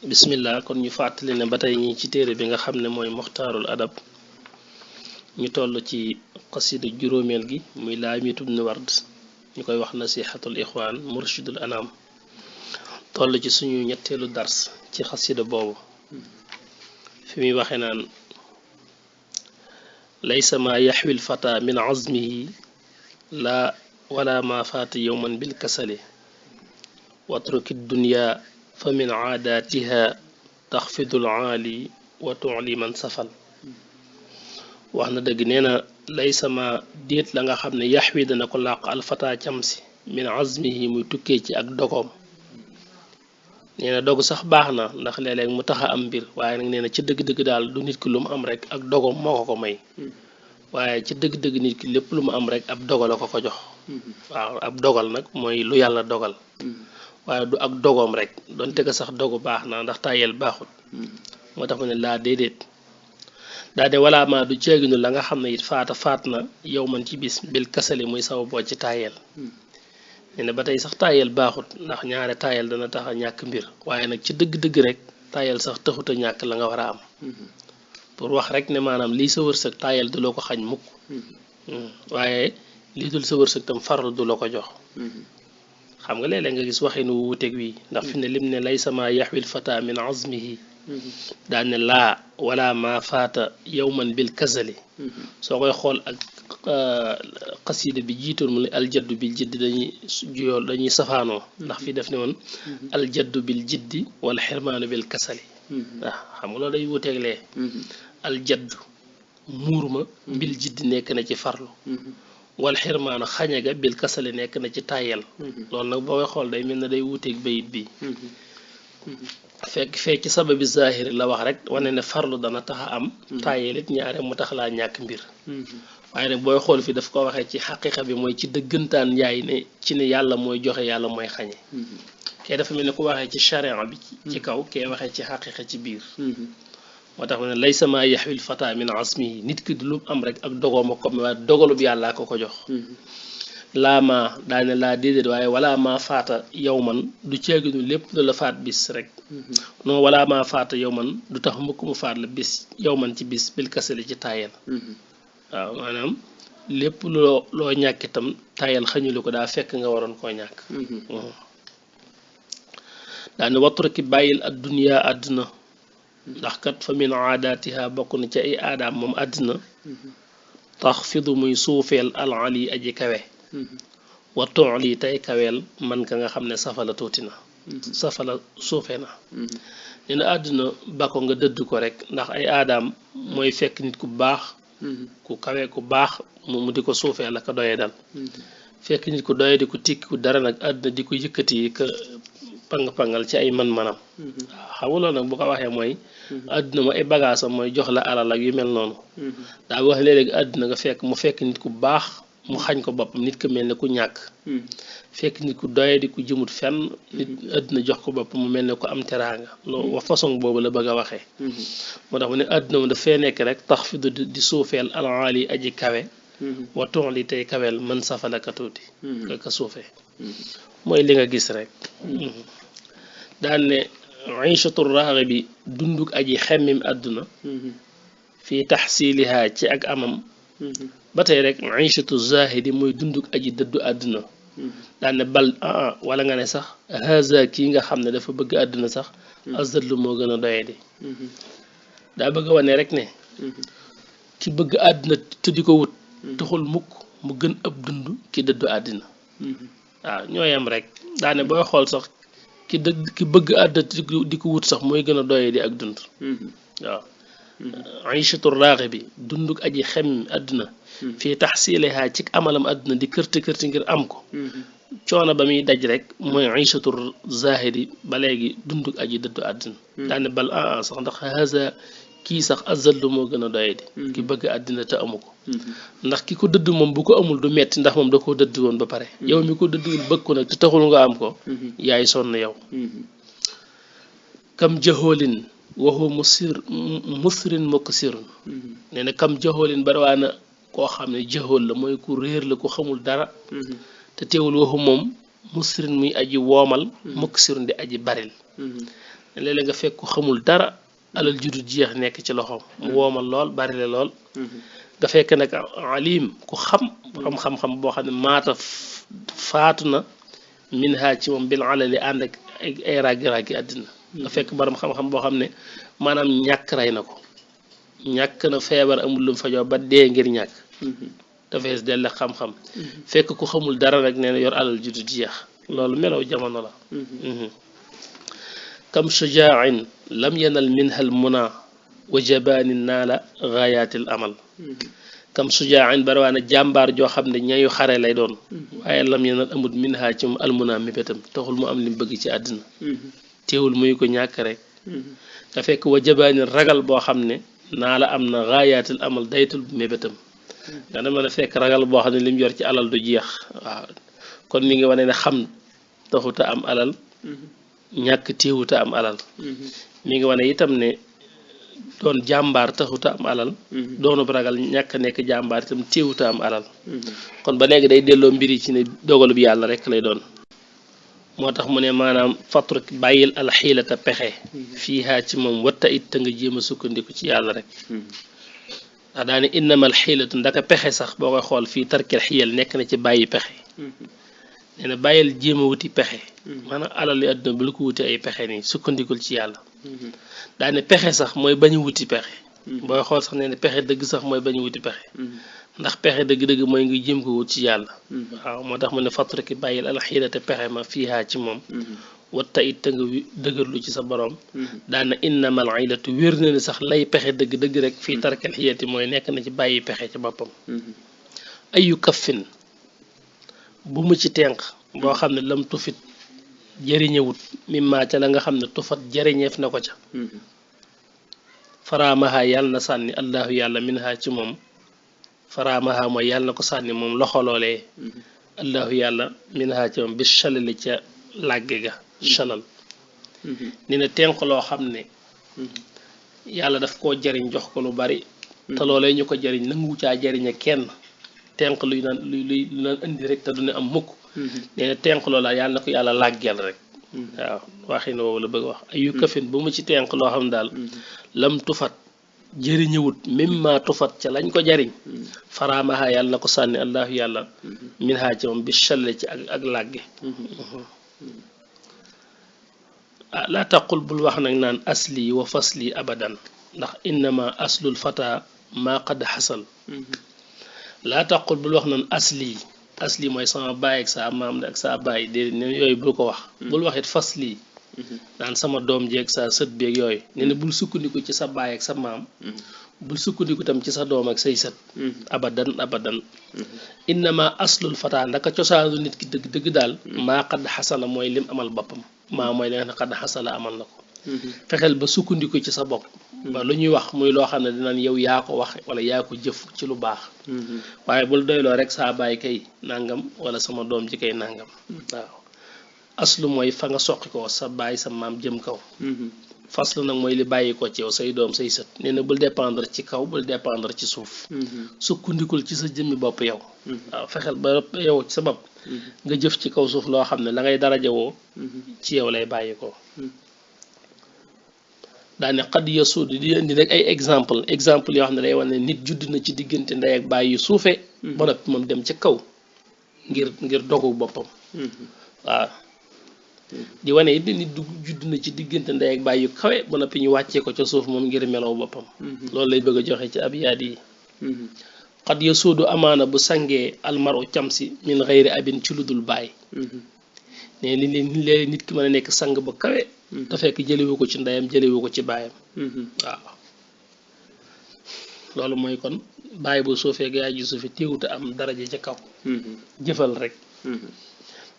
bismillah kon ñu fàttali ne ba tey ñi ci téere bi nga xam ne mooy muxtaarul adab ñu toll ci xasida juróomeel gi muy laamitu ibn ward ñu koy wax nasihatul ixwaan murshidul anam toll ci suñu ñetteelu dars ci xasida boobu fi muy waxe naan laysa ma yaxwi lfata min azmihi la wala ma faata yowman bil kasali watruki dunya fa min aadaatiha taxfidul aali wa tuuli man safal wax na dëgg nee na lay sama déet la nga xam ne yaxwi dana ko làq alfata camsi min azmihi muy tukkee ci ak dogoom nee na dogu sax baax na ndax léeg-léeg mu tax a am mbir waaye nag nee na ci dëgg-dëgg daal du nit ki lu mu am rek ak dogoom moo ko ko may waaye ci dëgg-dëgg nit ki lépp lu mu am rek ab dogal a ko ko jox waaw ab dogal nag mooy lu yàlla dogal waaye du ak dogoom rek donte ko sax dogu baax na ndax tàyyeel baaxut moo tax mu ne laa déedéet daa de wala ma du ceeginu la nga xam ne it faat na yow man ci bis bil kasali muy saw boo ci tàyyeel nee na ba tey sax tàyyeel baaxut ndax ñaare tàyyeel dana tax a ñàkk mbir waaye nag ci dëgg-dëgg rek tàyyeel sax taxut a ñàkk la nga war a am pour wax rek ne maanaam lii sa wërsëg tàyyeel du la ko xañ mukk waaye lii dul sa wërsëg tam farlu du la ko jox xam nga léeg-léeg nga gis waxinu wuuteeg wi ndax fi ne lim ne lay sama yaxwil fata min azmihi daan ne laa wala ma faata yowman bil kasali soo koy xool ak xasida bi jiitoon mu ne aljaddu bil jiddi dañuy safaanoo ndax fi def ne woon aljaddu bil jiddi wala xirmaanu bil kasali waaw xam nga loolu day wuuteeg lee aljaddu muur ma bil jiddi nekk na ci farlu wal xirmaanu xañe ga bil kasali nekk na ci tàyyel loolu nag boo koy xool day mel ne day wuuteeg bayit bi fekk ci sababi zahiri la wax rek wane ne farlu dana tax a am tàyyel it ñaare mu tax laa ñàkk mbir waaye nag booy xool fi daf ko waxee ci xaqiqa bi mooy ci dëggantaan njaay ne ci ne yàlla mooy joxe yàlla mooy xañe kee dafa mel ne ku waxee ci charia bi ci kaw kee waxee ci xaqiqa ci biir moo tax mu ne lay sama yaxwil fata min asmihi nit ki du lu am rek ak dogooma comme waaye dogalub yàllaa ko ko jox laa ma daane laa déedéet waaye wala ma faata yow man du ceeginu lépp lu la faat bis rek non wala ma faata yow man du tax mukk mu faat la bis yow man ci bis bil kasali ci tàyyel waaw maanaam lépp loo ñàkk itam tàyyel xañulu ko daa fekk nga waroon koo ñàkk daane watruki bàyyil ad dunya àdduna ndax kat fa min aadaatiha bokk na ci ay aadaam moom àddina tax fidu muy suufeel al ali aji kawe wa tool yi tey kaweel man ka nga xam ne safala tuuti na safala suufe na nee na àddina bako nga dëdd ko rek ndax ay aadaam mooy fekk nit ku baax ku kawe ku baax mu di ko suufeel ak doye dal fekk nit ku doye di ko tikki ku dara nag àddina di ko yëkkati ka pang-pangal ci ay man-manam waaw xam nga loolu nag bu ko waxee mooy àdduna ma ay bagaasam mooy jox la alal ak yu mel noonu daa wax léeg-léegi àdduna nga fekk mu fekk nit ku baax mu xañ ko boppam nit ko mel ne ku ñàkk fekk nit ku doye di ku jëmut fenn nit àdduna jox ko boppam mu mel ne ku am teraanga loolu wax façon boobu la bëgg a waxee moo tax mu ne àdduna mu dafay nekk rek tax fi di suufeel alaali aji kawe wa tool yi tey kaweel mën safalaka tuuti ka suufee mooy li nga gis rek daan ne aïchatu raaxi bi dunduk aji xemmim àdduna fii taxsiliha ci ak amam ba tey rek aïchatu zahidi mooy dunduk aji dëddu àdduna daan ne bal wala nga ne sax haza kii nga xam ne dafa bëgg àdduna sax azallu moo gën a doye di daa bëgg a wane rek ne ki bëgg àdduna te di ko wut taxul mukk mu gën ab dund ki dëddu àddina waaw ñooyam rek daane booy xool sax ki bëgg àdduna di ko wut sax mooy gën a doye di ak dund waaw aïchatu raaxi bi dunduk aji xem àdduna fii taxsiiliha ci amalam àdduna di kërti ngir am ko coono ba muy daj rek mooy aïchatu zahidi ba léegi dunduk aji dëddu àdduna daane bal sax ndax haza kii sax azallu moo gën a doye di ki bëgg àddina te amu ko ndax ki ko dëdd moom bu ko amul du metti ndax moom da koo dëdd woon ba pare yow mi ko dëddul bëgg ko nag te taxul nga am ko yaay sonn yow kam jahoolin waxu musrin muksirun nee na kam jahoolin bariwaana koo xam ne jahool la mooy ku réer la ku xamul dara te teewul waxu moom musrin muy aji woomal muksirun di aji baril léeg-léeg nga fekk ku xamul dara alal juddu jeex nekk ci loxoom mu woomal lool bari la lool nga fekk nag alim ku xam-xam boo xam ne maata faatu na min haa ci moom bil alali ànd ak ay raggi-raggi àddina nga fekk borom xam-xam boo xam ne maanaam ñàkk rey na ko ñàkk na feebar amul lu mu fajoo ba dee ngir ñàkk dafay dell xam-xam fekk ku xamul dara rek nee na yor alal ju du jeex loolu melaw jamono la kam shujaain lam yanal minha al muna wa jabaani naala gaayatil amal kam shujaain bariwaane jàmbaar joo xam ne ñayu xare lay doon waaye lam yanal amut minha ci mu al muna mébétam taxul mu am li mu bëgg ci àddina teewul muy ko ñàkk rek nga fekk wa jabaani ragal boo xam ne naa la am na gaayatil amal daytul mébétam nga ne mën a fekk ragal boo xam ne lim yor ci alal du jeex waaw kon mi ngi wane ne xam taxuta am alal ñàkk téewuta am alal mi ngi wane itam ne doon jàmbaar taxuta am alal doonub ragal ñàkk nekk jàmbaar itam téewuta am alal kon ba léegi day delloo mbiri ci ne dogalub yàlla rek lay doon moo tax mu ne maanaam fatruk bàyyil alxiilata pexe fii haa ci moom watta it te nga jéem a sukkandiku ci yàlla rek ndax daane innamal xiilatu ndaka pexe sax boo koy xool fii tarkil xiyal nekk na ci bàyyi pexe nee na bàyyil jéem a wuti pexe maanaam alal li àdduna bu lu ko wuti ay pexe nii sukkandikul ci yàlla daane pexe sax mooy bañ a wuti pexe booy xool sax nee na pexe dëgg sax mooy bañ a wuti pexe ndax pexe dëgg-dëgg mooy nga jéem ko wut ci yàlla waaw moo tax mu ne fatraki bàyyil alxiilata pexe ma fii haa ci moom watta it te nga dëgërlu ci sa borom daana innamal ilatu wér na ni sax lay pexe dëgg-dëgg rek fii tarkal xiyati mooy nekk na ci bàyyi pexe ci boppam ayu kaffin bu mu ci tenq boo xam ne lam tufit jëriñewut mimma ca la nga xam ne tufat jëriñeef na ko ca faraamaha yàlla na sànni allahu yàlla min ha ci moom faraamaha mooy yàlla na ko sànni moom loxoloolee allahu yàlla min ha ci moom bi chalali ca làgge ga chalal ni na tenq loo xam ne yàlla daf koo jariñ jox ko lu bari te loolee ñu ko jariñ nangu caa jariñe kenn tenq luy naan indi rek te du ne am mukk nee na tenq loola yàlla na ko yàlla làggeel rek waaw waxi na woowu la bëgg wax ayu kafin bu mu ci tenq loo xam daal lam tufat jëriñëwut même ma tufat ca lañ ko jariñ faraamaha yàlla na ko sànni allahu yàlla min haa ci moom bi challe ci ak làgge laa taqul bul wax nag naan asli wa fasli abadan ndax innama aslul fata maa qad xasal laa taqul bul wax naan asli mooy sama baay ak sa maam ak sa baay déedéet ne yooyu bul ko wax bul wax it fasli naan sama doom jeeg sa sët beeg yooyu nee na bul sukkandiku ci sa baay ak sa maam bul sukkandiku tam ci sa doom ak say sët abadan innama aslul fata ndaka cosaanu nit ki dëgg daal maa qad xasala mooy lim amal boppam maa mooy li nga xam ne qad xasala amal na ko fexeel ba sukkandiku ci sa bopp ba lu ñuy wax muy loo xam ne dinaan yow yaa ko wax wala yaa ko jëf ci lu baax waaye bul doyloo rek saa baay kay nangam wala sama doom ji kay nangam waaw aslu mooy fa nga soqi ko sa baay sa maam jëm kaw faslu nag mooy li bàyyi ko ci yow say doom say sët nee na bul dépendre ci kaw bul dépendre ci suuf sukkandikul ci sa jëmmi bopp yow waaw fexeel ba yow ci sa bopp nga jëf ci kaw suuf loo xam ne la ngay darajawoo ci yow lay bàyyi ko daane xad yasuud di indi rek ay exemple yoo xam ne day wane nit judd na ci diggante ndey ak baay yu suufee ba noppi moom dem ca kaw ngir dogu boppam waaw di wane it nit judd na ci diggante ndey ak baay yu kawe ba noppi ñu wàccee ko ca suuf moom ngir melaw boppam loolu lay bëgg a joxe ci abyaat yi xad yasuudu amaana bu sangee almaru camsi min xayri abin ci lu dul baay ne li léegi nit ki mën a nekk sang ba kawe te fekk jëlewu ko ci ndeyam jëlewu ko ci baayam waaw loolu mooy kon baay bu suufee ga yaay ji suufe téewuta am daraja ca kaw jëfal rek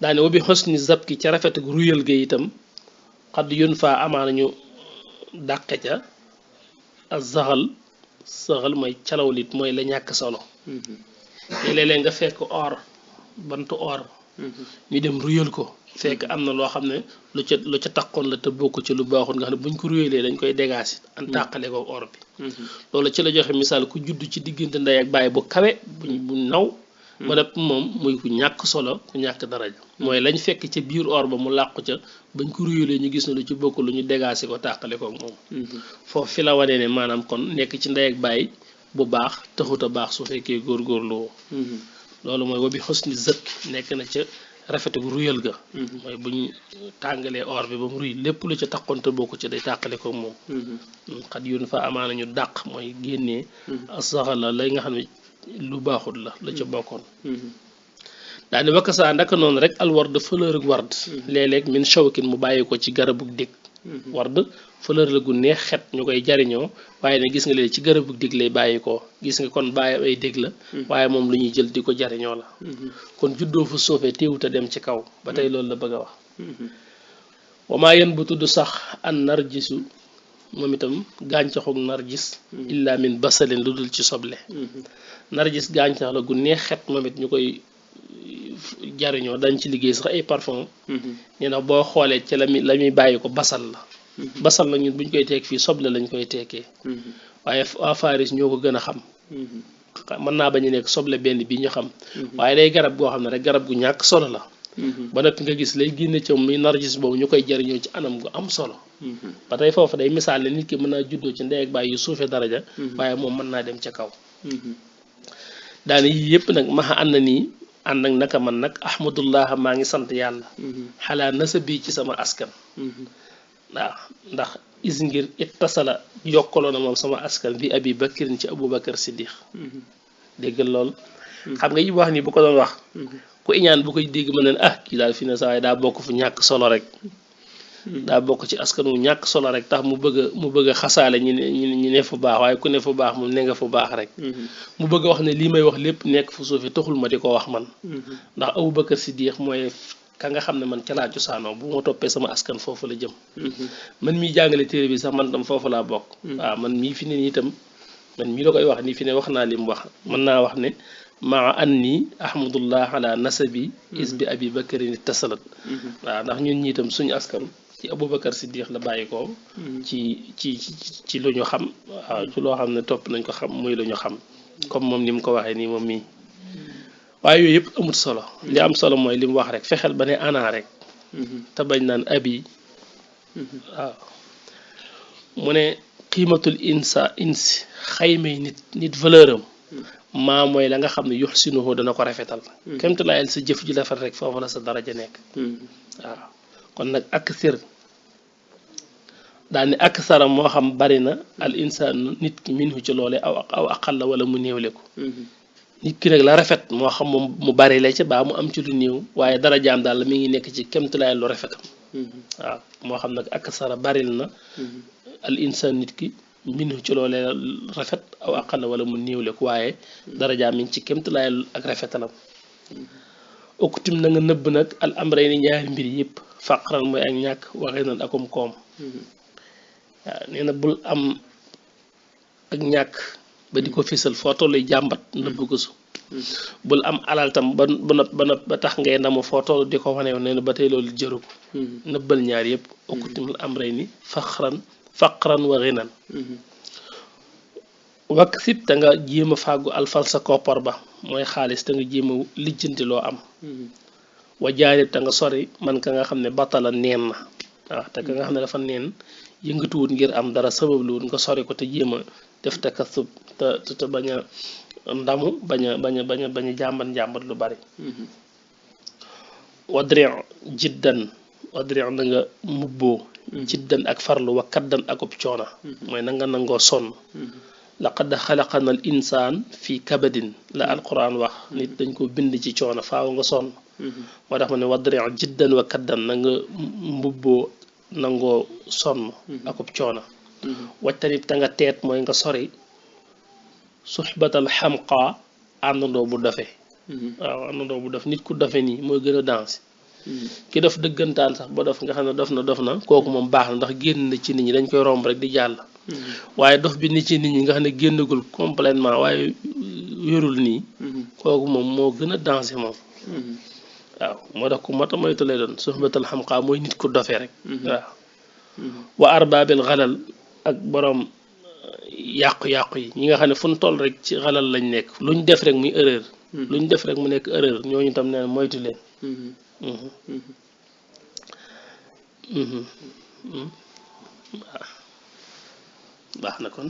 daane wa bi xosni zabki ca rafet ak ruyal ga itam xadd yun faa amaana ñu dàqe ca ak saxal mooy calawlit mooy la ñàkk solo léeg-léeg nga fekk or bantu or ñu dem ruyal ko fekk am na loo xam ne lu ca taqoon la te bokk ci lu baaxul nga xam ne buñ ko ruyalee dañ koy dégaasi an tàqale ko or bi loolu ci la joxe misaal ku judd ci diggante ndey ak baay bu kawe bu naw ba nepp moom muy ku ñàkk solo ku ñàkk daraja mooy lañ fekk ca biir or ba mu làqu ca bañ ko ruyulee ñu gis ne lu ci bokk lu ñu dégaasi ko tàqale ko moom foofu fi la wanee ne maanaam kon nekk ci ndey ak bàyyi bu baax taxut a baax su fekkee góorgóorlu woo loolu mooy wabi xusni zëkk nekk na ca rafetu ruyal ga mooy buñ tàngalee or bi ba mu ruy lépp lu ca taqonte bokku ci day tàqale ko moom xat yun fa amaana ñu dàq mooy génnee asaxa la lay nga xam ne lu baaxul la ca bokkoon daal di wakkasaa ndaka noonu rek al ward fleur ak ward léeg-léeg min shawkin mu bàyyi ko ci garabug dég ward fleur la gu neex xet ñu koy jariñoo waaye ne gis nga léegi ci garabug dég lay bàyyi ko gis nga kon bàyyi ay dég la waaye moom lu ñuy jël di ko jariñoo la kon juddoo fu suufee téewut a dem ci kaw ba tey loolu la bëgg a wax wamaa yen bu tudd sax an narjisu moom itam gàncaxug narjis illa min basalin lu dul ci soble narjis gàncax la gu neex xet moom it ñu koy jariñoo dañ ci liggéey sax ay parfum nee na boo xoolee ci la muy bàyyi ko basal la basal la ñun buñ koy teeg fii soble lañ koy teekee waaye waa Faris ñoo ko gën a xam mën naa bañ a nekk soble benn bi ñu xam waaye day garab goo xam ne rek garab gu ñàkk solo la ba noppi nga gis lay génne ci muy narjis boobu ñu koy jariñoo ci anam gu am solo ba tey foofu day misaal ne nit ki mën naa juddoo ci ndey ak baay yu suufee daraja waaye moom mën naa dem ca kaw daane yii yëpp nag maxa ànd na nii ànd ak naka man nag ahmadullah maa ngi sant yàlla xalaa nasa bii ci sama askan waaw ndax is ngir ittasala yokkaloo na moom sama askan bi abi bakirin ci abou bakar siddiq déggal lool xam nga yi wax ni bu ko doon wax ku iñaan bu koy dégg mën ne kii daal fi ne saa waaye daa bokk fu ñàkk solo rek daa bokk ci askan wu ñàkk solo rek tax mu bëgg a xasaale ñi ne fu baax waaye ku ne fu baax moom ne nga fu baax rek mu bëgg a wax ne lii may wax lépp nekk fu suufi taxul ma di ko wax man ndax Abu Bakar Siddiq mooy ka nga xam ne man ca laa cosaanoo bu ma toppee sama askan foofu la jëm man miy jàngale téere bi sax man tam foofu laa bokk waaw man mii fi ne nii itam man mii la koy wax nii fi ne wax naa li mu wax mën naa wax ne maa anni ahmadullah ala nasabi is bi abi bakarin tasalat waaw ndax ñun ñi itam suñu askan ci Aboubacar Siddiq la bàyyi ko ci lu ñu xam waaw ci loo xam ne topp nañ ko xam muy lu ñu xam comme moom ni mu ko waxee nii moom mii waaye yooyu yëpp amut solo li am solo mooy li mu wax rek fexeel ba ne ana rek te bañ naan abi waaw mu ne qiimatul insi xaymay nit valeur am maa mooy la nga xam ne yuxsinuhu dana ko rafetal kemtu laayal sa jëf ji rafet rek foofu la sa daraja nekk waaw kon nag aksir daal ni aksara moo xam bari na al insaan nit ki minhu ci loole aw aqal la wala mu néewle ko nit ki nag la rafet moo xam mu bari la ci baa mu am ci lu néew waaye darajaam daal mi ngi nekk ci kemtu laayal lu rafetam waaw moo xam nag aksara baril na al insaan nit ki minhu ci loole rafet aw aqal la wala mu néewle ko waaye darajaam mi ngi ci kemtu laayal ak rafetalam okutim na nga nëbb nag al amray ni ñaari mbir yëpp faqran mooy ak ñàkk waxee nan akum koom waaw nee na bul am ak ñàkk ba di ko fésal foo tollu jàmbat nëbb ko su bul am alal tam ba tax ngay ndamu foo toll di ko waneew nee na ba tey loolu jëru ko nëbbal ñaar yëpp okutim al amray ni faqran wa ghinan wakk sib te nga jéem a fàggu alfal sa koppar ba mooy xaalis te nga jéem a lijjanti loo am wa jaarib te nga sori man ka nga xam ne batala neen na waaw te ka nga xam ne dafa neen yëngatuwut ngir am dara sababluwut nga sori ko te jéem a def takasub te bañ a ndamu bañ a jàmbat lu bari wadri jiddan da nga mubboo jiddan ak farlu wa kaddan ak ub coona mooy na nga nangoo sonn laqad xalaqana al insaan fi kabadin la alquran wax nit dañ ko bind ci coono faaw nga sonn moo tax ma ne wadri jiddan wa kaddan na nga mbubboo nangoo sonn akub coono wajtanit te nga teet mooy nga sori suxbatal xamqa àndandoo bu dofe waaw àndandoo bu dof nit ku dofe nii mooy gën a danse ki dof dëggantaan sax ba dof nga xam ne dof na kooku moom baax na ndax génn na ci nit ñi dañ koy romb rek di jàll waaye dof bi nit ci nit ñi nga xam ne génnagul complètement waaye wérul nii kooku moom moo gën a dansé moom waaw moo tax ku mata moytu lay doon suxbatal xamqa mooy nit ku dofee rek waaw wa arbaabil xalal ak borom yàqu-yàqu yi ñi nga xam ne fu ñu toll rek ci xalal lañ nekk luñ def rek muy erreur lu ñu def rek mu nekk erreur ñooñu tam nee moytu leen. waaw baax na kon.